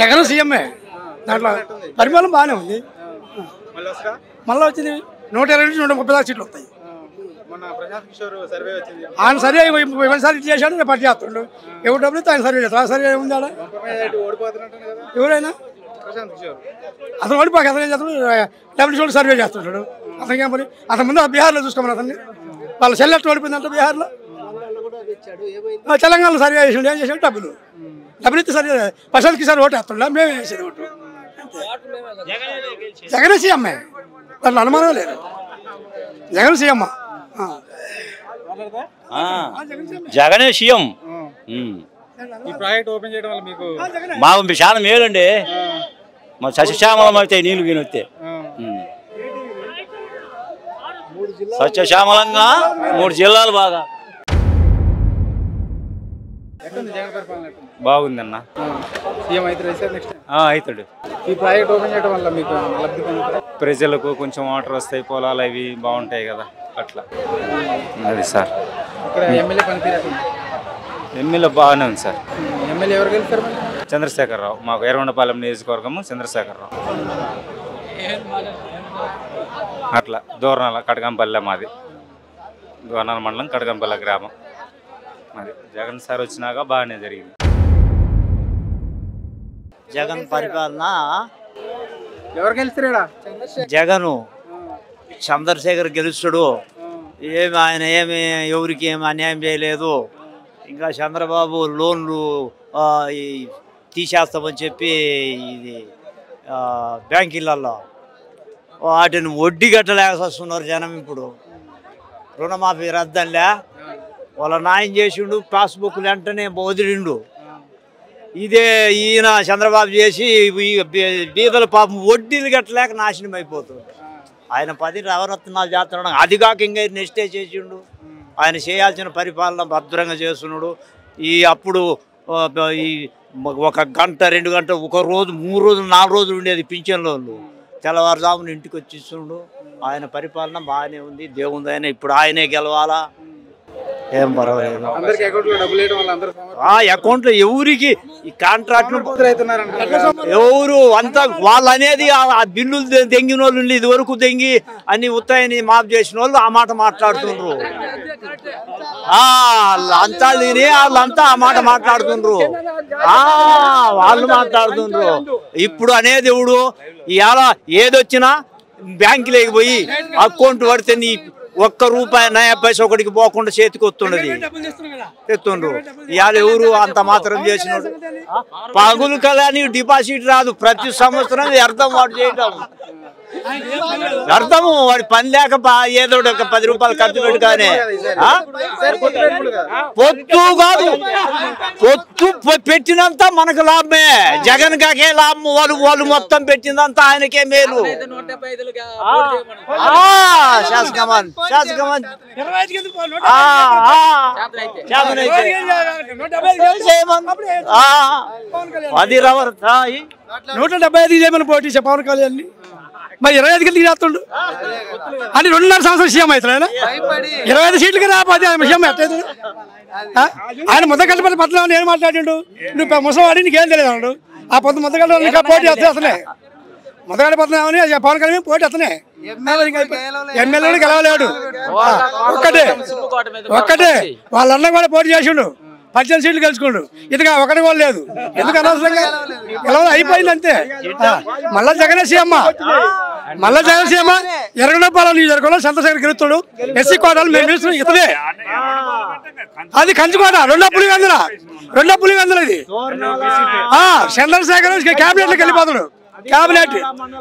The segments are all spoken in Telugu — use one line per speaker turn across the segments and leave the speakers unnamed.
జగన్ సీఎంఏ దాంట్లో పరిపాలన బాగానే ఉంది. మళ్ళీ వచ్చింది 120 నుంచి 130 సీట్లు వస్తాయి. ఆయన సర్వే 30 సార్లు చేశాడు, రేపు పట్టి చేస్తుండు. ఎవరు డబ్బులు ఆయన సర్వే చేస్తాడు. ఆ సర్వే ఉంది ఆడ ఎవరైనా అతను ఓడిపోక అతను ఏం చేస్తాడు, డబ్బులు సర్వే చేస్తుంటాడు. అతనికి ఏం పని? అతని ముందు బీహార్లో చూసుకోమని అతన్ని వాళ్ళ సెల్లెట్ ఓడిపోయిందంట బీహార్లో. తెలంగాణలో సర్వే చేసాడు, ఏం చేసాడు, డబ్బులు ఇస్తే సర్వే ప్రశాంత్కి సార్ ఓటు వేస్తుండ, మేమే వేసేది ఓటు. జగన్ సీఎం దాంట్లో అనుమానం లేదు. జగన్ సీఎం,
జగనే సీఎం. మాకు చాలా మేలండి. మా సస్యశ్యామలం అయితే నీళ్ళు గిని వస్తే సస్యశ్యామలంగా 3 జిల్లాలు బాగా బాగుందన్న. అవుతాడు. ప్రజలకు కొంచెం వాటర్ వస్తాయి, పొలాలు అవి బాగుంటాయి కదా, అట్లా అది సార్. ఎమ్మెల్యే బాగానే ఉంది సార్. చంద్రశేఖరరావు, మాకు ఎర్రగొండపాలెం నియోజకవర్గము చంద్రశేఖరరావు. అట్లా దూరణాల కడగంపల్లె మాది, దూరణాల మండలం కడగంపల్లె గ్రామం. అది జగన్ సార్ వచ్చినాక బాగానే జరిగింది.
జగన్ పరిపాలన
ఎవరు గెలుస్తారా?
జగను చంద్రశేఖర్ గెలుస్తాడు. ఆయన ఎవరికి ఏమి అన్యాయం చేయలేదు. ఇంకా చంద్రబాబు లోన్లు తీసేస్తామని చెప్పి ఇది బ్యాంకులలో వాటిని వడ్డీ కట్టలేక వస్తున్నారు జనం. ఇప్పుడు రుణమాఫీ రద్దనిలే, వాళ్ళ న్యాయం చేసిండు, పాస్బుక్లు వెంటనే వదిలిండు. ఇదే ఈయన చంద్రబాబు చేసి బీదల పాపం వడ్డీలు కట్టలేక నాశనం అయిపోతుంది. ఆయన 10 నవరత్నాలు చేస్తున్నాడు. అది కాక ఇంకా నెక్స్టే చేసిండు. ఆయన చేయాల్సిన పరిపాలన భద్రంగా చేస్తున్నాడు. అప్పుడు ఈ 1 గంట 2 గంటలు, 1 రోజు 3 రోజులు 4 రోజులు ఉండేది పింఛన్లోళ్ళు. తెల్లవారుజామున ఇంటికి వచ్చిస్తుండు. ఆయన పరిపాలన బాగానే ఉంది. దేవుంది ఆయన ఇప్పుడు ఆయనే గెలవాలా, ఏం పర్వాలేదు. అకౌంట్లో ఎవరికి ఈ కాంట్రాక్ట్లు ఎవరు అంతా వాళ్ళు అనేది ఆ బిల్లులు తెంగిన వాళ్ళు ఇది వరకు తెంగి అన్ని ఉత్తాయని మాఫ్ చేసిన వాళ్ళు ఆ మాట మాట్లాడుతుండ్రు. అంతా తిని వాళ్ళంతా ఆ మాట మాట్లాడుతుండ్రు. వాళ్ళు మాట్లాడుతుండ్రు. ఇప్పుడు అనేది ఎవడు ఇవాళ ఏదొచ్చినా బ్యాంకులోకి పోయి అకౌంట్ పడితే నీ 1 రూపాయి 90 పైసా ఒకటికి పోకుండా చేతికి వస్తున్నది తెస్తుండ్రు. ఇవాళ ఎవరు అంత మాత్రం చేసినాడు? పగులు కదా నీకు డిపాజిట్ రాదు. ప్రతి సంవత్సరం వ్యర్థం వాడు చేయటం వ్యర్థము. వాడి పని లేక ఏదో 10 రూపాయలు ఖర్చు పెట్టుగానే పొత్తు కాదు, పొత్తు పెట్టినంత మనకు లాభమే. జగన్ కాకే లాభం. వాళ్ళు మొత్తం పెట్టినంత ఆయనకే మేలు. శాసకమన్ అది
175 చేయమని పోటీ పవన్ కళ్యాణ్. మరి 25 గంటలకి చేస్తుండు అని 2.5 సంవత్సరాలు సీఎం అవుతున్నాడు. 25 సీట్లకి రాకపోతే సీఎం ఎట్టవుతాడు? ఆయన ముద్దగడ్డపల్లి పట్ల నేను మాట్లాడిండు, నువ్వు ముసవాడి నీకేం తెలియదు అన్నాడు. ఆ పొద్దు ముద్దగడ్డ ఇంకా పోటీ వస్తే అసలే ముద్దగడ్డ పట్ల పవన్ కళ్యాణ్ పోటీ వస్తున్నాయి. ఎమ్మెల్యేలు గెలవలేడు. ఒక్కటే వాళ్ళన్న కూడా పోటీ చేసిండు. 18 సీట్లు గెలుచుకోండు. ఇదిగా ఒకటి కూడా లేదు. ఎందుకు అనవసరంగా గెలవాలి? అయిపోయింది అంతే. మళ్ళా జగనే సీఎం. ఎర్రగొండపాలెం నియోజకవర్గంలో చంద్రశేఖర్ గెలుస్తాడు. ఎస్సీ కోటాలు మేము గెలుస్తున్నాం. ఇతనే అది కంచుకోట. 2 పులివెందులు ఇది. చంద్రశేఖర్ క్యాబినెట్ లోకి వెళ్ళిపోతాడు. క్యాబినెట్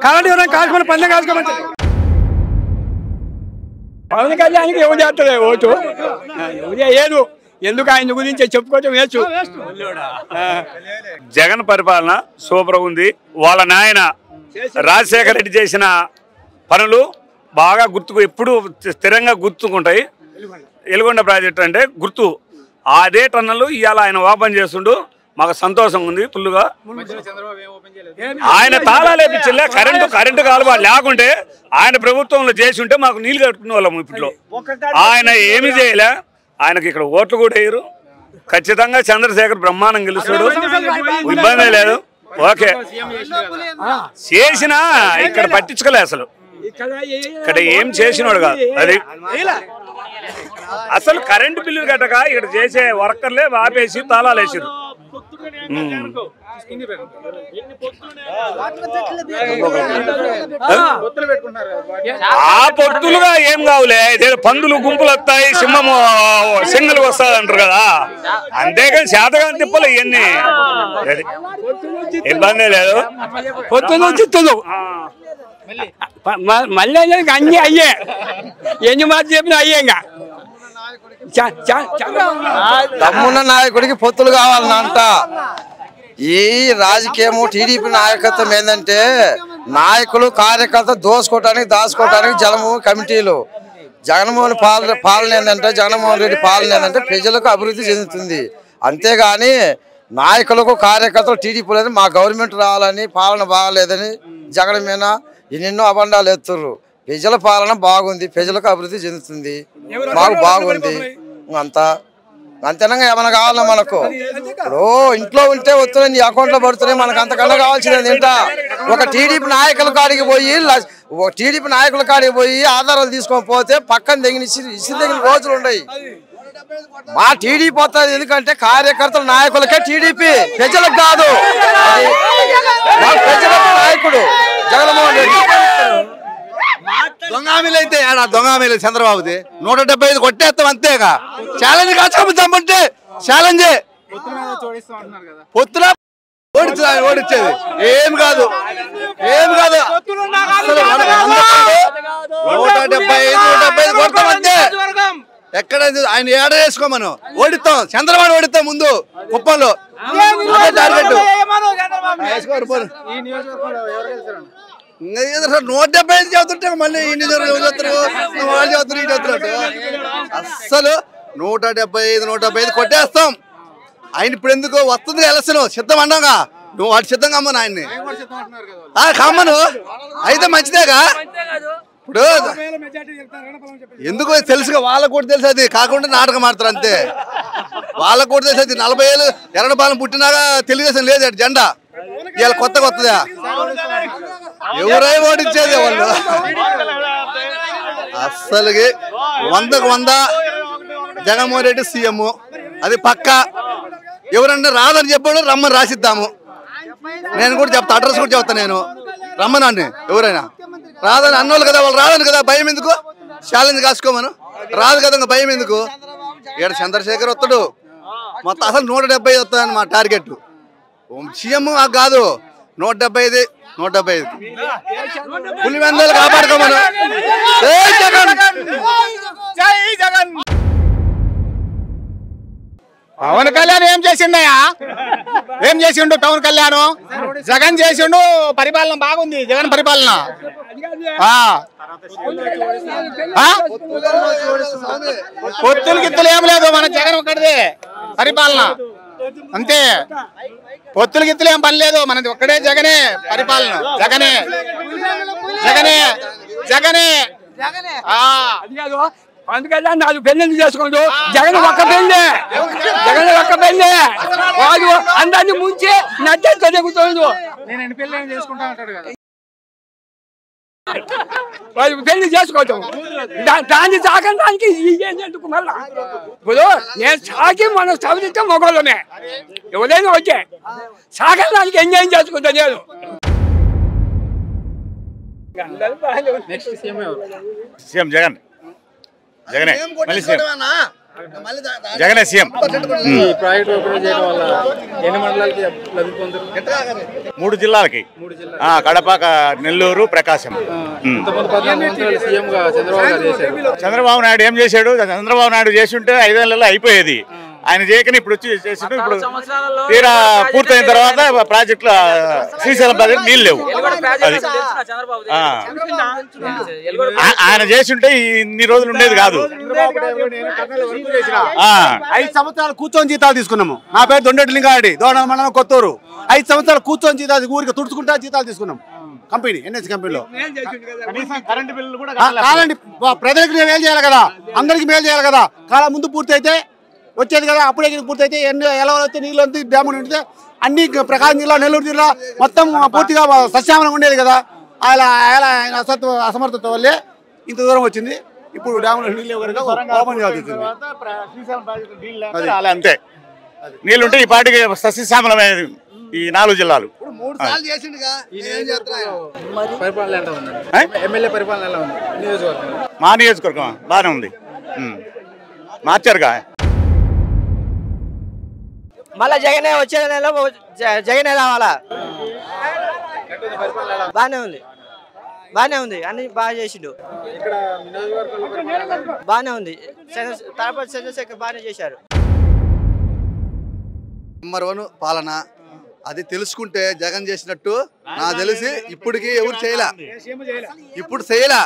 కాబట్టి ఎవరైనా కాసుకోమని పందెం కాసుకోమని పవన్ కళ్యాణ్కి ఎవరు చేస్తారు ఓటు? ఏదు ఎందుకు ఆయన గురించి చెప్పుకోవటం వేసు.
జగన్ పరిపాలన సూపర్ ఉంది. వాళ్ళ నాయన రాజశేఖర రెడ్డి చేసిన పనులు బాగా గుర్తుకు ఎప్పుడు స్థిరంగా గుర్తుకుంటాయి. ఎలుగొండ ప్రాజెక్టు అంటే గుర్తు. అదే టన్నులు ఇవాళ ఆయన ఓపెన్ చేస్తుండు. మాకు సంతోషంగా ఉంది ఫుల్గా. ఆయన తాళాలు వేపించలే. కరెంటు కాలువ లేకుంటే ఆయన ప్రభుత్వంలో చేసి ఉంటే మాకు నీళ్ళు కట్టుకునే వాళ్ళము. ఇప్పట్లో ఆయన ఏమి చేయలే. ఆయనకి ఇక్కడ ఓట్లు కూడా వేయరు. ఖచ్చితంగా చంద్రశేఖర్ బ్రహ్మాండం గెలుస్తాడు. ఇబ్బంది లేదు. ఓకే చేసినా ఇక్కడ పట్టించుకోలే అసలు ఇక్కడ ఏం చేసినోడు కాదు అది అసలు కరెంటు బిల్లులు కట్టక ఇక్కడ చేసే వర్కర్లే ఆపేసి తాళాలు వేసారు ఆ పొత్తులుగా ఏం కావులే పందులు గుంపులు వస్తాయి సింహము సింగలు వస్తాయి అంటారు కదా అంతేకాని శాతగాని తిప్పలు ఇవన్నీ ఇబ్బంది లేదు
పొత్తులు చిత్తులు మళ్ళీ అన్నీ అయ్యే ఎన్ని మాట చెప్పినా అయ్యే ఇంకా
దమ్మున్న నాయకుడికి పొత్తులు కావాలనంట. ఈ రాజకీయము టీడీపీ నాయకత్వం ఏంటంటే నాయకులు కార్యకర్తలు దోసుకోవటానికి దాచుకోవటానికి జనభూమి కమిటీలు. జగన్మోహన్ పాలన ఏంటంటే జగన్మోహన్ రెడ్డి పాలన ఏంటంటే ప్రజలకు అభివృద్ధి చెందుతుంది. అంతేగాని నాయకులకు కార్యకర్తలు టీడీపీ లేదు మా గవర్నమెంట్ రావాలని పాలన బాగాలేదని జగన్ మీద ఎన్నెన్నో అబండాలు ఎత్తుర్రు. ప్రజల పాలన బాగుంది, ప్రజలకు అభివృద్ధి చెందుతుంది, మాకు బాగుంది. అంతా అంతేనంగా ఏమైనా కావాలన్నా మనకు ఇప్పుడు ఇంట్లో ఉంటే వస్తున్నాయి నీ అకౌంట్లో పడుతున్నాయి మనకు అంతకన్నా కావాల్సింది ఏంటా ఒక టీడీపీ నాయకుల కాడికి పోయి ఆధారాలు తీసుకొని పోతే పక్కన తెగిన ఇసి తెగిన రోజులు ఉన్నాయి. మా టీడీపీ వస్తుంది ఎందుకంటే కార్యకర్తల నాయకులకే టీడీపీ, ప్రజలకు కాదు. ప్రజలకు నాయకుడు జగన్మోహన్ రెడ్డి.
దొంగ అయితే దొంగ చంద్రబాబుది 175 కొట్టేస్తాం అంతేగా. ఛాలెంజ్ కాచుకుంటే ఛాలెంజ్ పొత్తులా ఓడిచ్చేది ఏం కాదు 175 కొడతాం అంతే. ఎక్కడ ఆయన ఏడ వేసుకోమను ఓడిస్తాం, చంద్రబాబు ఓడిస్తాం ముందు కుప్పంలో టార్గెట్. 175 చదువుతుంటే మళ్ళీ ఇన్ని చదువుతారు వాళ్ళు చదువుతారు ఇటు చదువుతున్నట్టు. అస్సలు 175 కొట్టేస్తాం. ఆయన ఇప్పుడు ఎందుకు వస్తుంది ఎలక్షన్ సిద్ధం అండంగా నువ్వు వాటి సిద్ధంగా అమ్మను ఆయన్ని కమ్మను అయితే మంచిదేగా. ఇప్పుడు ఎందుకు తెలుసుగా వాళ్ళకు కూడా తెలుసు, అది కాకుండా నాటకం ఆడతారు అంతే. వాళ్ళకు కూడా తెలుసు అది 40 ఏళ్ళు ఎర్రపాలెం పుట్టినాక తెలుగుదేశం లేదు జెండా. ఇవాళ కొత్తదా ఎవరై ఓడించేది వాళ్ళు. అస్సలుకి 100కు 100 జగన్మోహన్ రెడ్డి సీఎం అది పక్క. ఎవరన్నా రాదని చెప్పాడు రమ్మని రాసిద్దాము. నేను కూడా చెప్తా, అడ్రస్ కూడా చెప్తా నేను రమ్మనాన్ని. ఎవరైనా రాదని అన్నోళ్ళు కదా, వాళ్ళు రాదని కదా భయం ఎందుకు, ఛాలెంజ్ కాసుకోమను. రాదు కదా ఇంకా భయం ఎందుకు. ఇక్కడ చంద్రశేఖర్ వస్తాడు మొత్తం అసలు 170 వస్తుందని మా టార్గెట్. సీఎం కాదు 175 పులివెందులు కాపాడుకోమను.
పవన్ కళ్యాణ్ ఏం చేసిండయా? ఏం చేసిండు పవన్ కళ్యాణ్? జగన్ చేసిండు, పరిపాలన బాగుంది జగన్ పరిపాలన. పొత్తులు గిత్తులు ఏం లేదు మన జగన్ ఒక్కడిదే పరిపాలన అంతే. పొత్తులు గిత్తులు ఏం పని లేదు మనది ఒక్కడే జగనే పరిపాలన. జగనే
అందుకని నాలుగు పెళ్లి చేసుకోండు. జగన్ ఒక్క పెళ్ళే వాడు అందరినీ ముంచి నచ్చ దిగుతాడు.
నేను ఎన్ని పెళ్ళి చేసుకుంటా అంటాడు కదా.
వాళ్ళు పెళ్లి చేసుకోవటం దాన్ని సాగడానికి ఎందుకు మళ్ళా. ఇప్పుడు నేను సాగి మనం చదివితే మొగోళ్ళమే ఎవరైనా వచ్చే సాగడానికి ఎంజాయ్ చేసుకుంటా నేను.
సీఎం జగనే మళ్ళీ జగనే సీఎం.
ప్రాజెక్ట్ ఓపెన్ చేయడం వల్ల ఎన్ని మండలాలకి లబ్ధి పొందారు?
3 జిల్లాలకి కడప, నెల్లూరు, ప్రకాశం. చంద్రబాబు నాయుడు ఏం చేశాడు? చంద్రబాబు నాయుడు చేసి ఉంటే 5 నెలల్లో అయిపోయేది. ఆయన చేయకని ఇప్పుడు వచ్చి చేసిండు. ఇప్పుడు తీరా పూర్తయిన తర్వాత ప్రాజెక్టుల శ్రీశైలం ప్రాజెక్టు నీళ్ళు లేవు. ఆయన చేసి ఉంటే ఇన్ని రోజులు ఉండేది కాదు.
5 సంవత్సరాలు కూర్చొని జీతాలు తీసుకున్నాము. నా పేరు దొండెటి లింగారెడ్డి, దోడ మండలం కొత్తూరు. 5 సంవత్సరాలు కూర్చొని జీతాలు ఊరికి తుడుచుకుంటా జీతాలు తీసుకున్నాం. కంపెనీ ఎన్ఎస్ కంపెనీలో కాదండి. ప్రజలకు మేలు చేయాలి కదా, అందరికి మేలు చేయాలి కదా. కాలం ముందు పూర్తి అయితే
వచ్చేది కదా. అప్పుడే పూర్తయితే ఎలా వస్తే నీళ్ళు అంతా డ్యాము నిండితే అన్ని ప్రకాశం జిల్లా, నెల్లూరు జిల్లా మొత్తం పూర్తిగా సస్యామలంగా ఉండేది కదా. ఆయన అసమర్థత వల్లే ఇంత దూరం వచ్చింది. ఇప్పుడు డ్యాములో నీళ్ళు ఓపెన్ చేస్తుంది.
అంతే, నీళ్ళుంటే ఈ పాటికి సస్యశ్యామలమైనది ఈ 4 జిల్లాలు. మా నియోజకవర్గం బాగానే ఉంది, మార్చారుగా.
మళ్ళా జగనే వచ్చే నెల జగనే రావాలా. బాగానే ఉంది అన్ని బాగా చేసిండు. బాగానే ఉంది. తర్వాత చంద్రశేఖర్ బాగానే చేశారు.
నెంబర్ 1 పాలన అది తెలుసుకుంటే జగన్ చేసినట్టు నాకు తెలిసి ఇప్పటికి ఎవరు చేయలే. ఇప్పుడు చేయలే.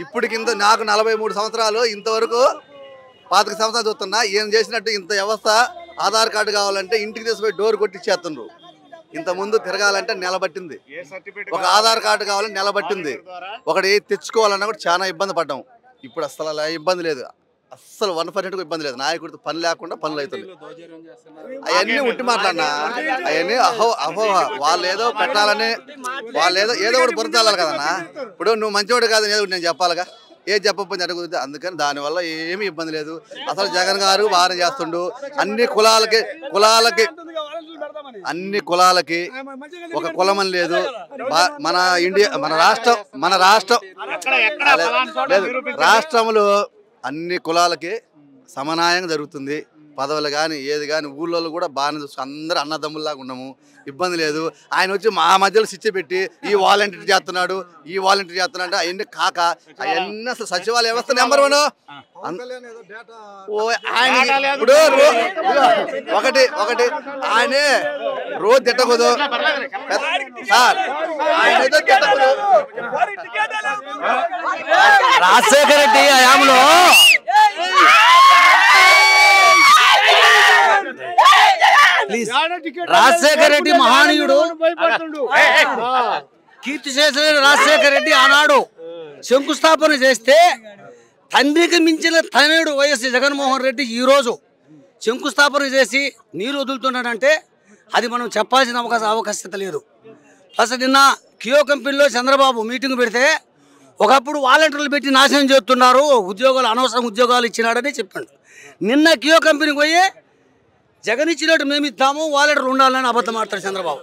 ఇప్పటికి నాకు 43 సంవత్సరాలు, ఇంతవరకు 25 సంవత్సరాలు చూస్తున్నా. ఈయన చేసినట్టు ఇంత వ్యవస్థ. ఆధార్ కార్డు కావాలంటే ఇంటికి తీసుకుపోయి డోర్ కొట్టిచ్చేస్తుండ్రు. ఇంతకుముందు తిరగాలంటే నెలబట్టింది. ఒక ఆధార్ కార్డు కావాలంటే నెలబట్టింది. ఒకటి తెచ్చుకోవాలన్నా కూడా చాలా ఇబ్బంది పడ్డాం. ఇప్పుడు అసలు అలా ఇబ్బంది లేదు, అస్సలు 1% ఇబ్బంది లేదు. నాయకుడితో పని లేకుండా పనులు అవుతుంది. అవన్నీ ఉట్టి మాట్లాడినా అవన్నీ అహోహ. వాళ్ళు ఏదో పెట్టాలని, వాళ్ళు ఏదో ఒకటి పొరచాలి కదన్నా. ఇప్పుడు నువ్వు మంచివాడు కాదు ఏదో నేను చెప్పాలిగా, ఏది చెప్పకపోతే జరుగుతుంది. అందుకని దానివల్ల ఏమీ ఇబ్బంది లేదు. అసలు జగన్ గారు బాగా చేస్తుండు. అన్ని కులాలకి ఒక కులమని లేదు. మన ఇండియా, మన రాష్ట్రంలో అన్ని కులాలకి సమన్యాయంగా జరుగుతుంది. పదవులు కానీ ఏది కానీ ఊళ్ళో కూడా బాగానే చూసుకు అందరూ అన్నదమ్ముల్లాగా ఉన్నాము. ఇబ్బంది లేదు. ఆయన వచ్చి మా మధ్యలో శిక్ష పెట్టి ఈ వాలంటీర్ చేస్తున్నాడు అవన్నీ కాక అవన్నీ అసలు సచివాలయ వ్యవస్థ నెంబర్ 1. ఇప్పుడు ఒకటి ఆయనే రోజు తిట్టకూడదు సార్. ఆయన ఏదో తిట్టకూడదు.
రాజశేఖర రెడ్డి హయాంలో రాజశేఖర రెడ్డి మహానీయుడు, కీర్తిశేషులైన రాజశేఖర రెడ్డి ఆనాడు శంకుస్థాపన చేస్తే తండ్రికి మించిన తనయుడు వైఎస్ జగన్మోహన్ రెడ్డి ఈరోజు శంకుస్థాపన చేసి నీరు వదులుతున్నాడంటే అది మనం చెప్పాల్సిన అవకాశత లేదు. అసలు నిన్న కియో కంపెనీలో చంద్రబాబు మీటింగ్ పెడితే ఒకప్పుడు వాలంటీర్లు పెట్టి నాశనం చేస్తున్నారు, ఉద్యోగాలు అనవసరం ఉద్యోగాలు ఇచ్చినాడని చెప్పాడు. నిన్న కియో కంపెనీకి పోయి జగన్ ఇచ్చినట్టు మేము ఇద్దాము, వాలంటీర్లు ఉండాలని అబద్ధం ఆడతాడు చంద్రబాబు.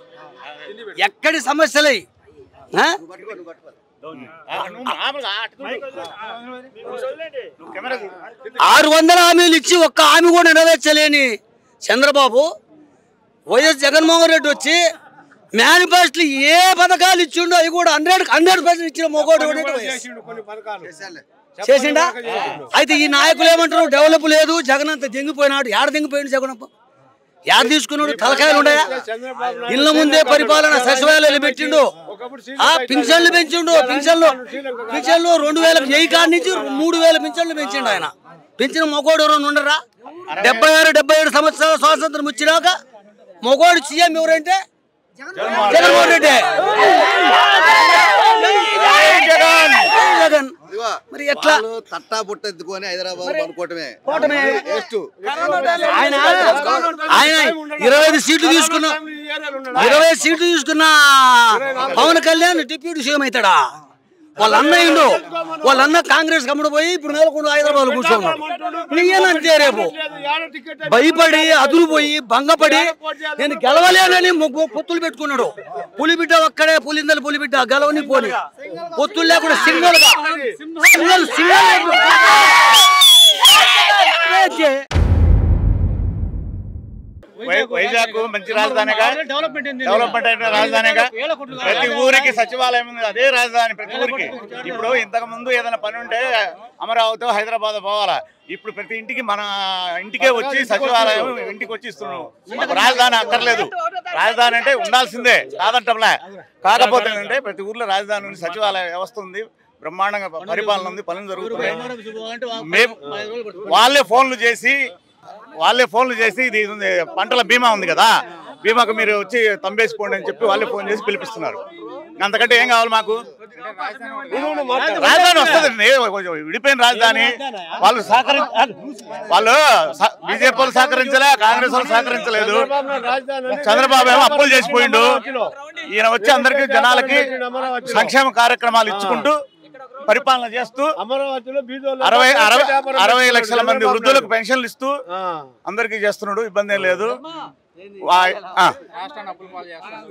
ఎక్కడి సమస్యలై 600 హామీలు ఇచ్చి ఒక్క హామీ కూడా నెరవేర్చలేని చంద్రబాబు, వైఎస్ జగన్మోహన్ రెడ్డి వచ్చి మేనిఫెస్టోలు ఏ పథకాలు ఇచ్చిండో అవి కూడా 100% ఇచ్చిన మొగోడు చేసిండా. అయితే ఈ నాయకులు ఏమంటారు, డెవలప్ లేదు, జగన్ అంతా దింగిపోయినాడు. ఏడ దింగిపోయింది జగన్? యాడ్ తీసుకున్నాడు? తలకాయలు ఉన్నాయా? ఇళ్ళ ముందే పరిపాలన, సచివాలయాలు పెట్టిండు, పింఛన్లు పెంచిండు. పింఛన్లు 2000 వెయ్యి కాడి నుంచి 3000 పింఛన్లు పెంచిండు ఆయన. పెంచిన మొగోడు ఎవరైనా ఉండరా? 76-77 సంవత్సరాల స్వాతంత్రం వచ్చినాక మొగోడు సీఎం ఎవరంటే జగన్మోహన్ రెడ్డి. జగన్ మరి ఎట్లా
తట్టా పుట్టెత్తుకొని హైదరాబాద్ అనుకోవటమే.
ఆయన 25 సీట్లు తీసుకున్న 20 సీట్లు తీసుకున్న పవన్ కళ్యాణ్ డిప్యూటీ సీఎం అవుతాడా? వాళ్ళ అన్నయ్యండు, వాళ్ళ అన్న కాంగ్రెస్ కమ్ముడు పోయి ఇప్పుడు నెలకొండ హైదరాబాద్ కూర్చున్నాడు. నీయనంతే రేపు భయపడి అదురుపోయి భంగపడి నేను గెలవలేనని పొత్తులు పెట్టుకున్నాడు. పులిబిడ్డ ఒక్కడే, పులిబిడ్డ గెలవని పోని పొత్తులు లేకుండా సింగల్
వైజాగ్ మంచి రాజధానిగా, డెవలప్మెంట్ అయిన రాజధానిగా, ప్రతి ఊరికి సచివాలయం ఉంది, అదే రాజధాని ప్రతి ఊరికి. ఇప్పుడు ఇంతకు ముందు ఏదైనా పని ఉంటే అమరావతి, హైదరాబాద్ పోవాలా. ఇప్పుడు ప్రతి ఇంటికి మన ఇంటికే వచ్చి సచివాలయం ఇంటికి వచ్చి ఇస్తున్నాం. మాకు రాజధాని అక్కర్లేదు. రాజధాని అంటే ఉండాల్సిందే, కాదంటంలే. కాకపోతే ఏంటంటే ప్రతి ఊర్లో రాజధాని ఉంది, సచివాలయ వ్యవస్థ ఉంది, బ్రహ్మాండంగా పరిపాలన ఉంది, పనులు జరుగుతున్నాయి. మేము వాళ్ళే ఫోన్లు చేసి ఇది పంటల బీమా ఉంది కదా, బీమాకు మీరు వచ్చి తంబేసిపోండి అని చెప్పి వాళ్ళే ఫోన్ చేసి పిలిపిస్తున్నారు. అంతకంటే ఏం కావాలి మాకు? రాజధాని వస్తుంది, విడిపోయిన రాజధాని. వాళ్ళు బీజేపీ వాళ్ళు సహకరించలే, కాంగ్రెస్ వాళ్ళు సహకరించలేదు. చంద్రబాబు ఏమో అప్పులు చేసిపోయిండు. ఈయన వచ్చి అందరికి జనాలకి సంక్షేమ కార్యక్రమాలు ఇచ్చుకుంటూ పరిపాలన చేస్తూ 60 లక్షల మంది వృద్ధులకు పెన్షన్లు ఇస్తూ అందరికీ చేస్తున్నాడు. ఇబ్బంది ఏం లేదు.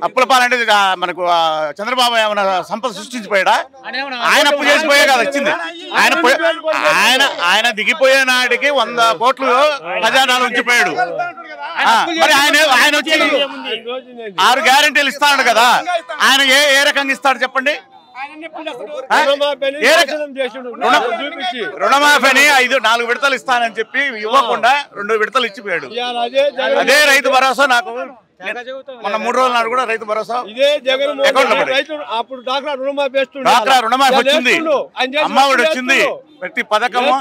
అప్పుల పాలంటే మనకు చంద్రబాబు ఏమైనా సంపద సృష్టించిపోయాడా? ఆయన అప్పు చేసిపోయే కదా వచ్చింది. ఆయన దిగిపోయే నాటికి 100 కోట్లు ఖజానాలు ఉంచిపోయాడు. మరి ఆయన వచ్చి 6 గ్యారెంటీలు ఇస్తాడు కదా, ఆయన ఏ రకంగా ఇస్తాడు చెప్పండి? రుణమాఫీని 4 విడతలు ఇస్తానని చెప్పి ఇవ్వకుండా 2 విడతలు ఇచ్చిపోయాడు. అదే రైతు భరోసా. నాకు మొన్న 3 రోజుల నాడు కూడా రైతు భరోసా డ్వాక్రా రుణమాఫీ వచ్చింది, అమ్మఒడి వచ్చింది, ప్రతి పథకము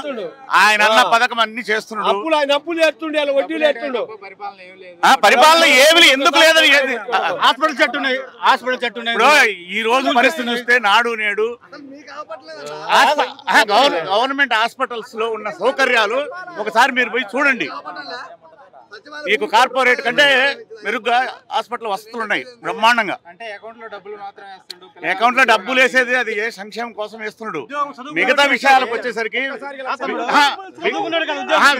ఆయన అన్న పథకం అన్ని చేస్తున్నాడు. పరిపాలన ఏమి ఎందుకు లేదని ఇప్పుడు ఈ రోజు పరిస్థితి చూస్తే నాడు నేడు గవర్నమెంట్ హాస్పిటల్స్ లో ఉన్న సౌకర్యాలు ఒకసారి మీరు పోయి చూడండి. మీకు కార్పొరేట్ కంటే మెరుగ్గా హాస్పిటల్ వసతులు ఉన్నాయి బ్రహ్మాండంగా. అకౌంట్ లో డబ్బులు వేసేది అది ఏ సంక్షేమం కోసం వేస్తున్నాడు. మిగతా విషయాలకు వచ్చేసరికి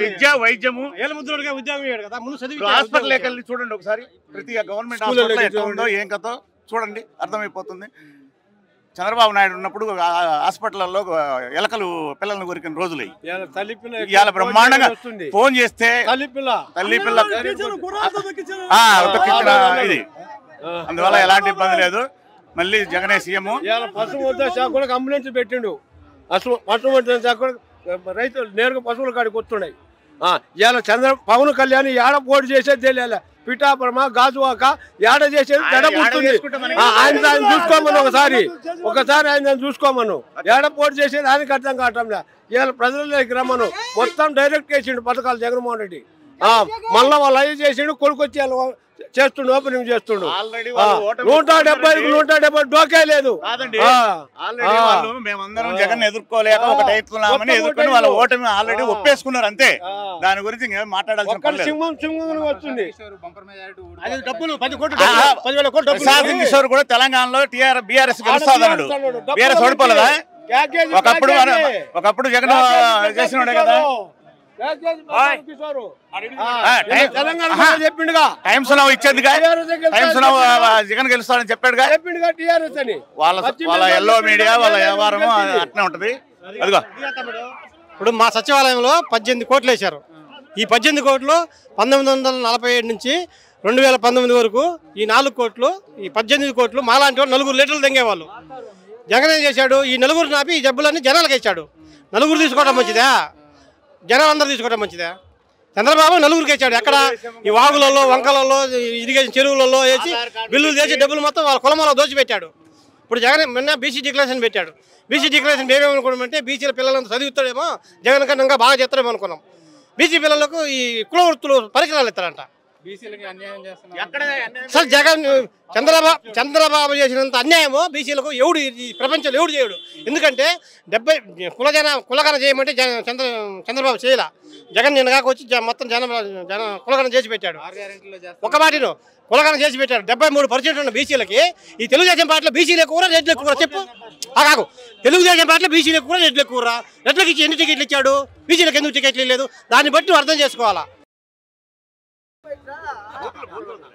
విద్య, వైద్యము, హాస్పిటల్ వెళ్ళి చూడండి ఒకసారి. ప్రతి గవర్నమెంట్ హాస్పిటల్ ఎట్లా ఉందో ఏం కథో చూడండి, అర్థమైపోతుంది. చంద్రబాబు నాయుడు ఉన్నప్పుడు హాస్పిటల్లో ఎలకలు పిల్లలను కొరికిన రోజులు ఇవాళ బ్రహ్మాండంగా ఫోన్ చేస్తే తల్లి పిల్ల ఇది. అందువల్ల ఎలాంటి ఇబ్బంది లేదు. మళ్ళీ జగనే సీఎం.
పశువుల శాఖ కూడా అంబులెన్స్ పెట్టిండు. పశువుల శాఖ కూడా రైతులు నేరుగా పశువుల కాడికి వస్తున్నాయి. ఇవాళ పవన్ కళ్యాణ్ ఏడ పోటీ చేసేది తెలియాలి. పిఠాపురమా, గాజువాక ఏడ చేసేది దడబుడుతుంది. ఆయన చూసుకోమను ఒకసారి ఆయన చూసుకోమను. ఏడ పోటీ చేసేది ఆయనకు అర్థం కావటంలే. ఇవాళ ప్రజలకి రమ్మను. మొత్తం డైరెక్ట్ చేసిండు పథకాలు జగన్మోహన్ రెడ్డి. మళ్ళా వాళ్ళు అవి చేసిండు, కొడుకొచ్చి చేస్తుండు, ఓపెనింగ్ చేస్తుండు. 170 170 డోకే లేదు.
మేమందరం జగన్ ఎదుర్కోలేక ఒకటి అవుతున్నామని ఎదుర్కొని వాళ్ళ ఓటమి ఆల్రెడీ ఒప్పేసుకున్నారు అంతే. దాని గురించి మాట్లాడాల్సిన
వస్తుంది.
ప్రసాద్ కిషోర్ కూడా తెలంగాణలో బీఆర్ఎస్ గెలుస్తాడు. బీఆర్ఎస్ ఓడిపోలేదా? ఒకప్పుడు జగన్ చేసినాడే కదా.
చెప్పిండుగా
టైమ్స్ నౌ ఇచ్చేదిగా, టైమ్స్ నౌ జగన్ గెలుస్తాడని చెప్పాడుగా.
టీఆర్ఎస్ అని
వాళ్ళ ఎల్లో మీడియా వాళ్ళ వ్యవహారం అట్నే ఉంటది. అదిగో
ఇప్పుడు మా సచివాలయంలో 18 కోట్లు వేశారు. ఈ 18 కోట్లు 1947 నుంచి 2019 వరకు ఈ 4 కోట్లు, ఈ 18 కోట్లు మాలాంటి వాళ్ళు 4 లీటర్లు తెంగేవాళ్ళు. జగన్ ఏం చేశాడు? ఈ 4 నాపి ఈ జబ్బులన్నీ జనాలకు ఇచ్చాడు. 4 తీసుకోవడం మంచిదా? జనాలందరూ తీసుకోవడం మంచిదా? చంద్రబాబు 4 ఇచ్చాడు. ఎక్కడ? ఈ వాగులలో, వంకలలో, ఇరిగేషన్ చెరువులలో వేసి బిల్లులు చేసి డబ్బులు మొత్తం వాళ్ళ కులమలో దోచిపెట్టాడు. ఇప్పుడు జగన్ మొన్న బీసీ డిక్లరేషన్ పెట్టాడు. బీసీ డిక్లరేషన్ మేమేమనుకున్నామంటే బీసీల పిల్లలంతా చదువుతాడేమో, జగన్ కన్నా ఇంకా బాగా చేస్తాడేమో అనుకున్నాం. బీసీ పిల్లలకు ఈ కుల వృత్తులు పరికరాలు ఇస్తారంట. సార్ జగన్ చంద్రబాబు చేసినంత అన్యాయమో బీసీలకు ఎవడు ఈ ప్రపంచంలో ఎవడు చేయడు. ఎందుకంటే 70 కులగన చేయమంటే చంద్రబాబు చేయలే. జగన్ నిన్న కాక వచ్చి మొత్తం కులగన చేసి పెట్టాడు. ఒక మాటను కులగన చేసి పెట్టాడు. 73% ఉన్న బీసీలకి ఈ తెలుగుదేశం పార్టీలో బీసీలు ఎక్కువ, రెడ్లు ఎక్కువ. చెప్పు కాకు. తెలుగుదేశం పార్టీలో బీసీలు ఎక్కువ, రెడ్లు ఎక్కువ. రెడ్లకి ఇచ్చి ఎన్ని టికెట్లు ఇచ్చాడు? బీసీలకు ఎందుకు టికెట్లు లేదు? దాన్ని బట్టి అర్థం చేసుకోవాలా.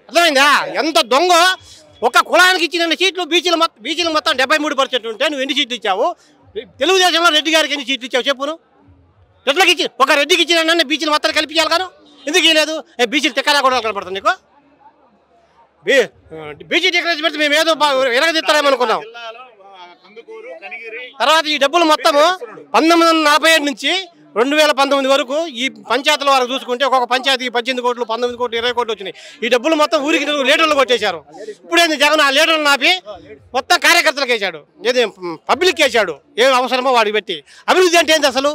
అర్థమైందా? ఎంత దొంగ. ఒక కులానికి ఇచ్చిన సీట్లు బీసీలు మొత్తం 73% ఉంటే నువ్వు ఎన్ని సీట్లు ఇచ్చావు? తెలుగుదేశంలో రెడ్డి గారికి ఎన్ని సీట్లు ఇచ్చావు చెప్పును? రెడ్లకి ఇచ్చి ఒక రెడ్డికి ఇచ్చిన బీసీలు మొత్తం కల్పించాలి కాను. ఎందుకు ఇవ్వలేదు? బీసీలు తెక్కరా కూడా కనపడుతుంది నీకు. బీసీ డిక్లరేషన్ పెడితే మేము ఏదో ఎరగదిస్తారేమనుకున్నాం. తర్వాత ఈ డబ్బులు మొత్తము 1947 నుంచి 2019 వరకు ఈ పంచాయతీల వరకు చూసుకుంటే ఒక్కొక్క పంచాయతీకి 18 కోట్లు, 19 కోట్లు, 20 కోట్లు వచ్చినాయి. ఈ డబ్బులు మొత్తం ఊరికి లీటర్లు కొట్టేశారు. ఇప్పుడేంది జగన్ ఆ లీటర్లు నాపి మొత్తం కార్యకర్తలకు వేసాడు, ఏది పబ్లిక్ వేసాడు. ఏం అవసరమో వాడికి పెట్టి. అభివృద్ధి అంటే ఏంది అసలు?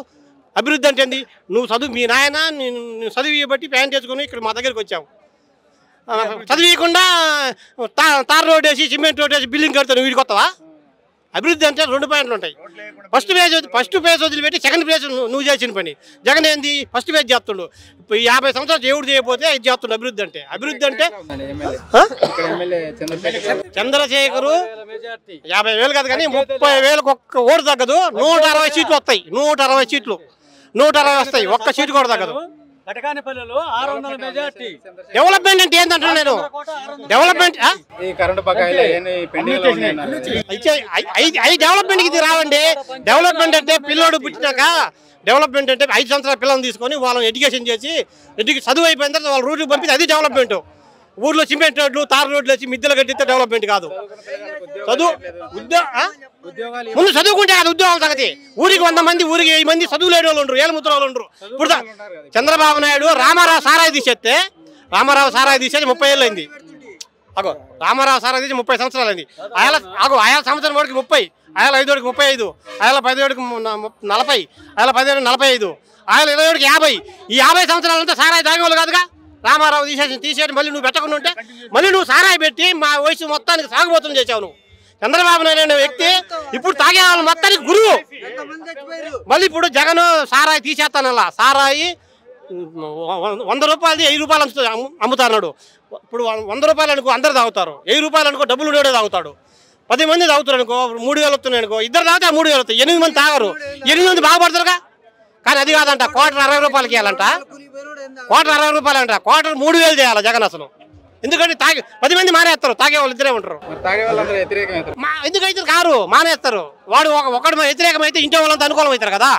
అభివృద్ధి అంటే ఏంది? నువ్వు చదువు, మీ నాయన నేను చదివి బట్టి ప్యాన్ చేసుకుని ఇక్కడ మా దగ్గరికి వచ్చావు. చదివకుండా తార్ రోడ్ వేసి సిమెంట్ రోడ్ వేసి బిల్డింగ్ కడతాను వీడికి కొత్తవా? అభివృద్ధి అంటే 2 పాయింట్లు ఉంటాయి. ఫస్ట్ ఫేజ్ వదిలిపెట్టి సెకండ్ ఫేజ్ నువ్వు చేసిన పని. జగన్ ఏంది ఫస్ట్ ఫేజ్ చేస్తుండు. 50 సంవత్సరాలు దేవుడు చేయకపోతే ఇది చేస్తుండు అభివృద్ధి అంటే. అభివృద్ధి అంటే చంద్రశేఖరు 50,000 కాదు కానీ 30,000 ఒక్క ఓటు తగ్గదు. 160 సీట్లు వస్తాయి. 160 సీట్లు 160 వస్తాయి. ఒక్క సీటు కూడా తగ్గదు. డెవలప్మెంట్ అంటే ఏంటంటే నేను డెవలప్మెంట్ డెవలప్మెంట్కి ఇది రావండి. డెవలప్మెంట్ అంటే పిల్లోడు పుట్టినాక డెవలప్మెంట్ అంటే 5 సంవత్సరాల పిల్లల్ని తీసుకొని వాళ్ళని ఎడ్యుకేషన్ చేసి చదువు అయిపోయిన తర్వాత వాళ్ళ రూట్కి పంపిస్తే అది డెవలప్మెంట్. ఊర్లో సిమెంట్ రోడ్లు తార్ రోడ్లు వేసి మిద్దెలు కట్టిస్తే డెవలప్మెంట్ కాదు. ముందు చదువుకుంటే అది ఉద్యోగం సంగతి. ఊరికి 100 మంది ఊరికి 1000 మంది చదువు లేని వాళ్ళు ఉండరు, ఏళ్ళ ముద్ర వాళ్ళు ఉండరు. ఇప్పుడు చంద్రబాబు నాయుడు రామారావు సారాయి తీసేస్తే 30 ఏళ్ళు అయింది. రామారావు సారాయి తీసి 30 సంవత్సరాలు అయింది. ఆయా సంవత్సరం వాడికి 30, ఆయా 5 35, ఆయా 10 40, ఆయా 10 45, ఆయా 20 50. ఈ 50 సంవత్సరాలంతా సారాయి తాగేవాళ్ళు కాదుగా. రామారావు తీసేసి మళ్ళీ నువ్వు పెట్టకుండా ఉంటే మళ్ళీ నువ్వు సారాయి పెట్టి మా వయసు మొత్తానికి సాగుబోతులు చేసావు నువ్వు. చంద్రబాబు నాయుడు అనే వ్యక్తి ఇప్పుడు తాగే వాళ్ళు మొత్తానికి గురువు. మళ్ళీ ఇప్పుడు జగన్ సారాయి తీసేస్తానల్లా. సారాయి 100 రూపాయలది 1000 రూపాయలు అమ్ముతాడు. ఇప్పుడు 100 రూపాయలు అనుకో అందరు తాగుతారు. 1000 రూపాయలు అనుకో డబ్బులు ఉండేవాడే తాగుతాడు. 10 మంది తాగుతారు అనుకో 3000 వస్తున్నాయి అనుకో. ఇద్దరు తాగితే 3000 వస్తాయి. 8 మంది తాగరు. 8 మంది బాగుపడతారుగా. కానీ అది కాదంట. క్వార్టర్ 60 రూపాయలకి ఇవ్వాలంట. క్వార్టర్ 60 రూపాయలు అంట. క్వార్టర్ 3000 చేయాలి జగన్ అసలు. ఎందుకంటే 10 మంది మానేస్తారు. తాగే వాళ్ళు ఇద్దరే ఉంటారు. ఎందుకైతే కారు మానేస్తారు. వాడు ఒకడు వ్యతిరేకమైతే ఇంట్లో వాళ్ళంతా అనుకూలం అవుతారు కదా.